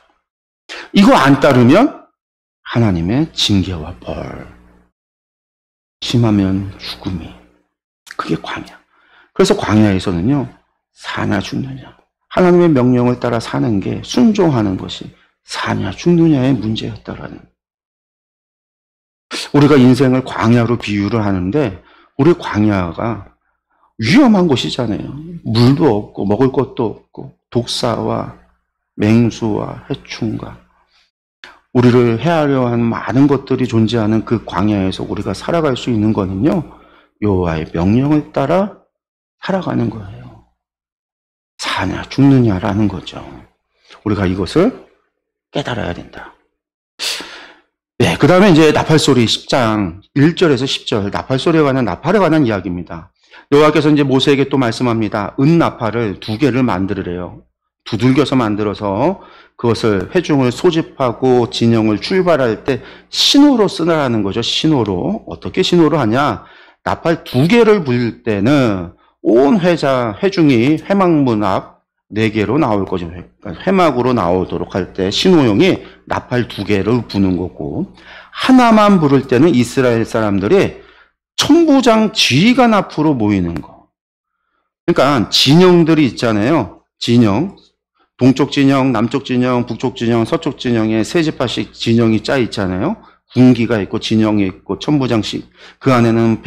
A: 이거 안 따르면 하나님의 징계와 벌, 심하면 죽음이. 그게 광야. 그래서 광야에서는요, 사냐 죽느냐. 하나님의 명령을 따라 사는 게, 순종하는 것이 사냐 죽느냐의 문제였다라는. 우리가 인생을 광야로 비유를 하는데 우리 광야가 위험한 곳이잖아요. 물도 없고 먹을 것도 없고 독사와 맹수와 해충과 우리를 해하려 하는 많은 것들이 존재하는 그 광야에서 우리가 살아갈 수 있는 거는요, 여호와의 명령을 따라 살아가는 거예요. 사냐 죽느냐라는 거죠. 우리가 이것을 깨달아야 된다. 네, 그 다음에 이제 나팔소리 10장 1절에서 10절, 나팔에 관한 이야기입니다. 여호와께서 이제 모세에게 또 말씀합니다. 은나팔을 2개를 만들으래요. 두들겨서 만들어서 그것을 회중을 소집하고 진영을 출발할 때 신호로 쓰라는 거죠. 신호로. 어떻게 신호로 하냐? 나팔 2개를 불 때는 온 회중이 회막문 앞 4개로 나올 거죠. 회막으로 나오도록 할 때 신호용이 나팔 2개를 부는 거고, 하나만 부를 때는 이스라엘 사람들이 천부장 지휘관 앞으로 모이는 거. 그러니까 진영들이 있잖아요. 진영. 동쪽 진영, 남쪽 진영, 북쪽 진영, 서쪽 진영에 3지파씩 진영이 짜 있잖아요. 군기가 있고 진영이 있고 천부장씩. 그 안에는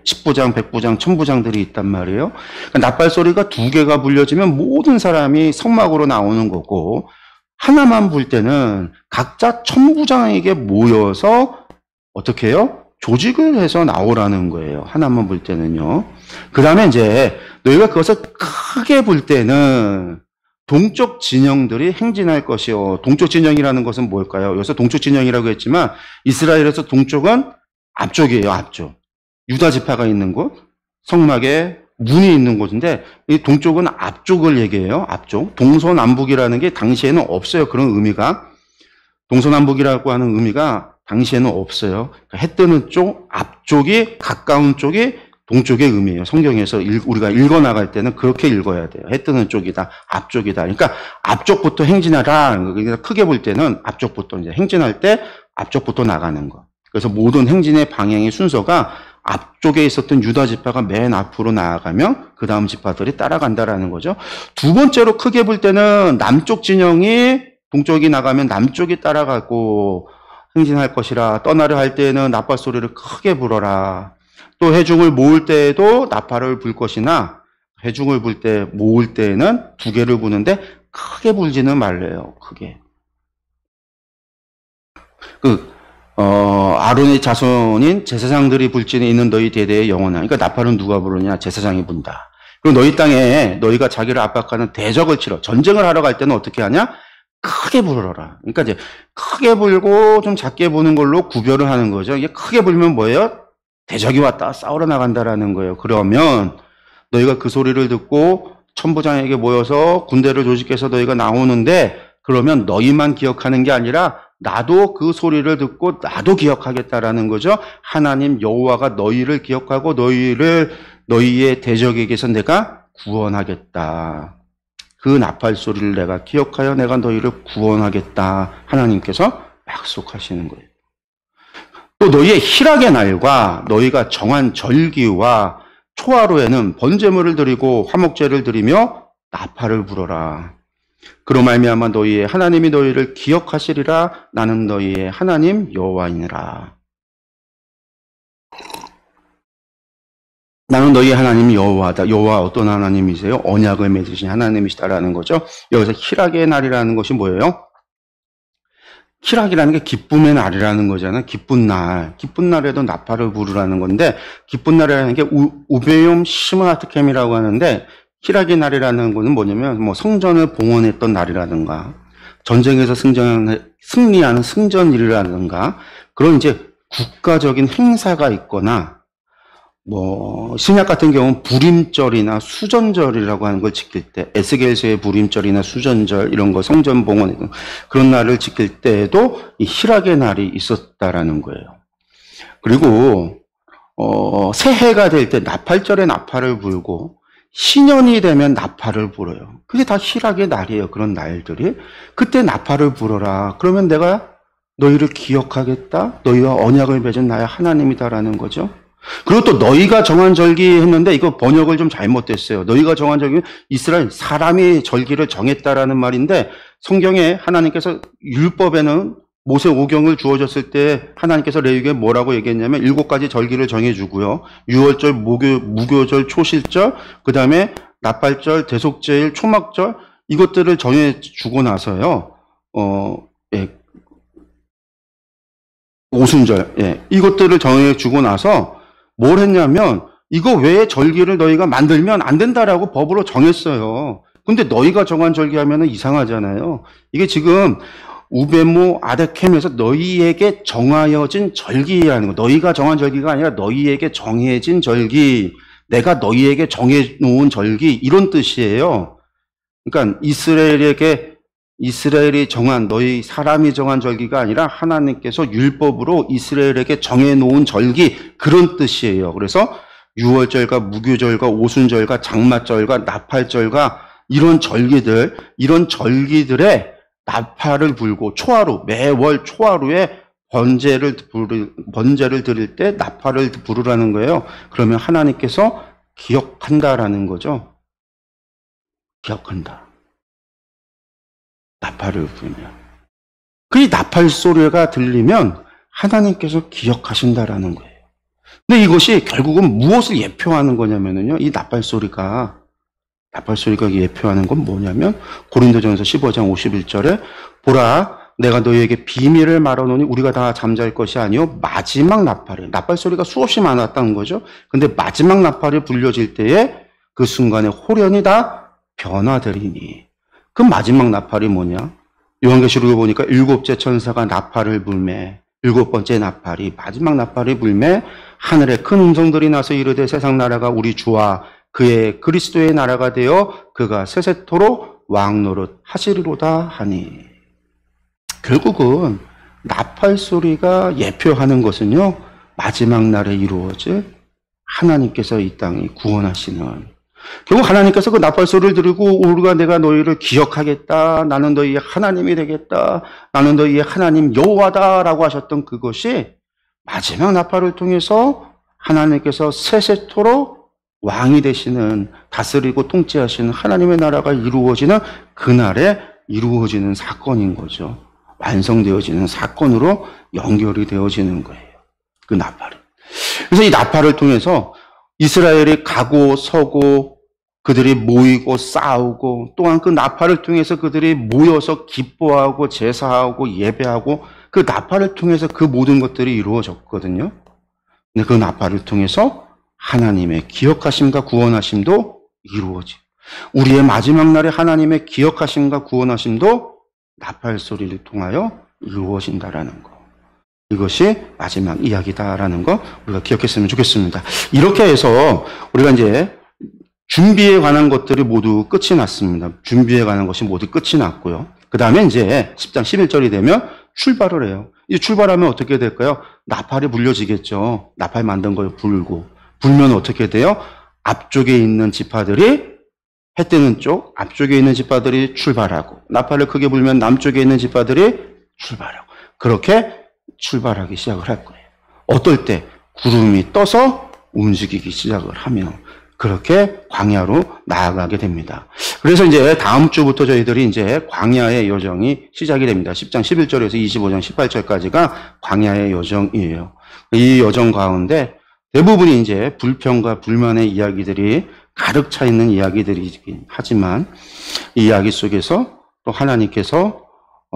A: 10부장, 100부장, 1000부장들이 있단 말이에요. 그러니까 나팔 소리가 2개가 불려지면 모든 사람이 성막으로 나오는 거고, 하나만 불 때는 각자 1000부장에게 모여서 어떻게 해요? 조직을 해서 나오라는 거예요. 하나만 불 때는요. 그 다음에 이제 너희가 그것을 크게 불 때는 동쪽 진영들이 행진할 것이요. 동쪽 진영이라는 것은 뭘까요? 여기서 동쪽 진영이라고 했지만 이스라엘에서 동쪽은 앞쪽이에요. 앞쪽. 유다 지파가 있는 곳, 성막에 문이 있는 곳인데 이 동쪽은 앞쪽을 얘기해요. 앞쪽. 동서남북이라는 게 당시에는 없어요. 그런 의미가. 동서남북이라고 하는 의미가 당시에는 없어요. 그러니까 해 뜨는 쪽, 앞쪽이 가까운 쪽이 동쪽의 의미예요. 성경에서 우리가 읽어나갈 때는 그렇게 읽어야 돼요. 해 뜨는 쪽이다, 앞쪽이다. 그러니까 앞쪽부터 행진하라. 그러니까 크게 볼 때는 앞쪽부터 이제 행진할 때 앞쪽부터 나가는 거. 그래서 모든 행진의 방향의 순서가 앞쪽에 있었던 유다 지파가 맨 앞으로 나아가면 그 다음 지파들이 따라간다라는 거죠. 두 번째로 크게 볼 때는 남쪽 진영이 동쪽이 나가면 남쪽이 따라가고 행진할 것이라, 떠나려 할 때에는 나팔 소리를 크게 불어라. 또 회중을 모을 때에도 나팔을 불 것이나 회중을 불 때 모을 때에는 2개를 부는데 크게 불지는 말래요. 크게. 아론의 자손인 제사장들이 불지는 있는 너희 대대의 영원한. 그러니까 나팔은 누가 부르냐? 제사장이 분다. 그리고 너희 땅에 너희가 자기를 압박하는 대적을 치러 전쟁을 하러 갈 때는 어떻게 하냐? 크게 불어라. 그러니까 이제 크게 불고 좀 작게 부는 걸로 구별을 하는 거죠. 이게 크게 불면 뭐예요? 대적이 왔다 싸우러 나간다라는 거예요. 그러면 너희가 그 소리를 듣고 천부장에게 모여서 군대를 조직해서 너희가 나오는데, 그러면 너희만 기억하는 게 아니라 나도 그 소리를 듣고 나도 기억하겠다라는 거죠. 하나님 여호와가 너희를 기억하고 너희의 대적에게서 내가 구원하겠다. 그 나팔 소리를 내가 기억하여 내가 너희를 구원하겠다. 하나님께서 약속하시는 거예요. 또 너희의 희락의 날과 너희가 정한 절기와 초하루에는 번제물을 드리고 화목제를 드리며 나팔을 불어라. 그로 말미암아 너희의 하나님이 너희를 기억하시리라. 나는 너희의 하나님 여호와이니라. 나는 너희 하나님 여호와다. 여호와 어떤 하나님이세요? 언약을 맺으신 하나님이시다라는 거죠. 여기서 희락의 날이라는 것이 뭐예요? 희락이라는 게 기쁨의 날이라는 거잖아요. 기쁜 날. 기쁜 날에도 나팔을 부르라는 건데, 기쁜 날이라는 게 우베욤 시므아트켐이라고 하는데, 희락의 날이라는 거는 뭐냐면, 뭐 성전을 봉헌했던 날이라든가, 전쟁에서 승리하는 승전일이라든가, 그런 이제 국가적인 행사가 있거나, 뭐 신약 같은 경우는 불임절이나 수전절이라고 하는 걸 지킬 때, 에스겔서의 불임절이나 수전절 이런 거 성전 봉헌 그런 날을 지킬 때에도 이 희락의 날이 있었다라는 거예요. 그리고 새해가 될 때 나팔절에 나팔을 불고 신년이 되면 나팔을 불어요. 그게 다 희락의 날이에요. 그런 날들이. 그때 나팔을 불어라. 그러면 내가 너희를 기억하겠다. 너희와 언약을 맺은 나의 하나님이다라는 거죠. 그리고 또 너희가 정한 절기 했는데 이거 번역을 좀 잘못됐어요. 너희가 정한 절기는 이스라엘 사람이 절기를 정했다라는 말인데, 성경에 하나님께서 율법에는 모세 오경을 주어졌을 때 하나님께서 레위기에 뭐라고 얘기했냐면 7가지 절기를 정해주고요. 유월절, 무교절, 초실절, 그 다음에 나팔절, 대속제일, 초막절 이것들을 정해주고 나서요. 오순절, 이것들을 정해주고 나서 뭘 했냐면 이거 외에 절기를 너희가 만들면 안 된다라고 법으로 정했어요. 근데 너희가 정한 절기 하면은 이상하잖아요. 이게 지금 우베모 아데켐에서 너희에게 정하여진 절기라는 거. 너희가 정한 절기가 아니라 너희에게 정해진 절기. 내가 너희에게 정해놓은 절기. 이런 뜻이에요. 그러니까 이스라엘이 정한, 너희 사람이 정한 절기가 아니라 하나님께서 율법으로 이스라엘에게 정해놓은 절기, 그런 뜻이에요. 그래서 유월절과 무교절과 오순절과 장마절과 나팔절과 이런 절기들에 나팔을 불고 초하루, 매월 초하루에 번제를 드릴 때 나팔을 부르라는 거예요. 그러면 하나님께서 기억한다라는 거죠. 기억한다. 나팔을 불면. 그 나팔 소리가 들리면 하나님께서 기억하신다라는 거예요. 근데 이것이 결국은 무엇을 예표하는 거냐면요. 이 나팔 소리가 예표하는 건 뭐냐면 고린도전서 15장 51절에 보라 내가 너희에게 비밀을 말하노니 우리가 다 잠잘 것이 아니요 마지막 나팔 소리가 수없이 많았다는 거죠. 근데 마지막 나팔이 불려질 때에 그 순간에 홀연히 다 변화되리니. 그 마지막 나팔이 뭐냐? 요한계시록에 보니까 7째 천사가 나팔을 불매, 7번째 나팔이, 마지막 나팔이 불매 하늘에 큰 음성들이 나서 이르되 세상 나라가 우리 주와 그의 그리스도의 나라가 되어 그가 세세토록 왕노릇 하시리로다 하니. 결국은 나팔 소리가 예표하는 것은요, 마지막 날에 이루어질 하나님께서 이 땅을 구원하시는, 결국 하나님께서 그 나팔 소리를 들으고 우리가 내가 너희를 기억하겠다. 나는 너희의 하나님이 되겠다. 나는 너희의 하나님 여호와다라고 하셨던 그것이 마지막 나팔을 통해서 하나님께서 세세토록 왕이 되시는, 다스리고 통치하시는 하나님의 나라가 이루어지는 그날에 이루어지는 사건인 거죠. 완성되어지는 사건으로 연결이 되어지는 거예요. 그 나팔이. 그래서 이 나팔을 통해서 이스라엘이 가고 서고 그들이 모이고 싸우고, 또한 그 나팔을 통해서 그들이 모여서 기뻐하고 제사하고 예배하고, 그 나팔을 통해서 그 모든 것들이 이루어졌거든요. 근데 그 나팔을 통해서 하나님의 기억하심과 구원하심도 이루어지고, 우리의 마지막 날에 하나님의 기억하심과 구원하심도 나팔 소리를 통하여 이루어진다라는 거. 이것이 마지막 이야기다라는 거 우리가 기억했으면 좋겠습니다. 이렇게 해서 우리가 이제 준비에 관한 것들이 모두 끝이 났습니다. 준비에 관한 것이 모두 끝이 났고요. 그 다음에 이제 10장 11절이 되면 출발을 해요. 이 출발하면 어떻게 될까요? 나팔이 불려지겠죠. 나팔 만든 걸 불고. 불면 어떻게 돼요? 앞쪽에 있는 지파들이 해 뜨는 쪽, 앞쪽에 있는 지파들이 출발하고, 나팔을 크게 불면 남쪽에 있는 지파들이 출발하고, 그렇게 출발하기 시작을 할 거예요. 어떨 때? 구름이 떠서 움직이기 시작을 하며, 그렇게 광야로 나아가게 됩니다. 그래서 이제 다음 주부터 저희들이 이제 광야의 여정이 시작이 됩니다. 10장 11절에서 25장 18절까지가 광야의 여정이에요. 이 여정 가운데 대부분이 이제 불평과 불만의 이야기들이 가득 차 있는 이야기들이긴 하지만 이 이야기 속에서 또 하나님께서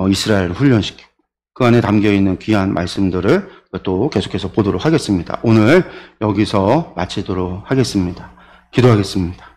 A: 이스라엘을 훈련시키고 그 안에 담겨 있는 귀한 말씀들을 또 계속해서 보도록 하겠습니다. 오늘 여기서 마치도록 하겠습니다. 기도하겠습니다.